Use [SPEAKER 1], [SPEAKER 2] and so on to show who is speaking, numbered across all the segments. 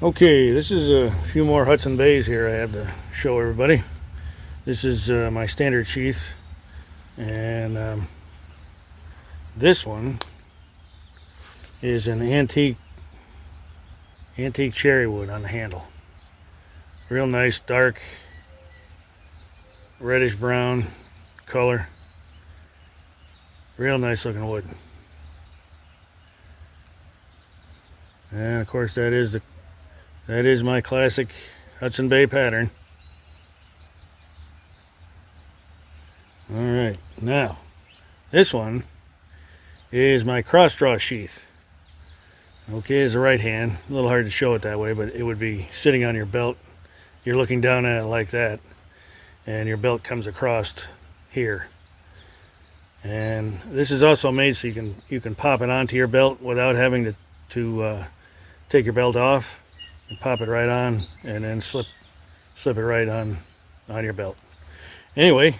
[SPEAKER 1] Okay, this is a few more Hudson Bays here I have to show everybody. This is my standard sheath, and this one is an antique cherry wood on the handle. Real nice dark reddish brown color. Real nice looking wood. And of course that is my classic Hudson Bay pattern. Alright, now this one is my cross draw sheath. Okay, it's a right hand. A little hard to show it that way, but it would be sitting on your belt. You're looking down at it like that, and your belt comes across here. And this is also made so you can pop it onto your belt without having to take your belt off. And pop it right on, and then slip it right on your belt. Anyway,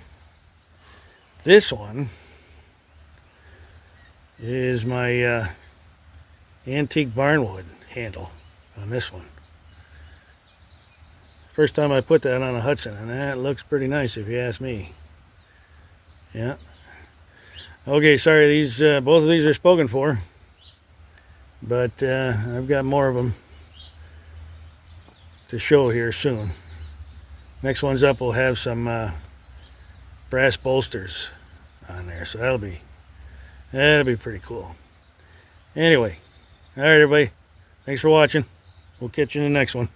[SPEAKER 1] this one is my antique barnwood handle on this one. First time I put that on a Hudson, and that looks pretty nice if you ask me. Yeah. Okay, sorry, these both of these are spoken for, but I've got more of them to show here soon. Next one's up, we'll have some brass bolsters on there, so that'll be pretty cool. Anyway, all right, everybody, thanks for watching. We'll catch you in the next one.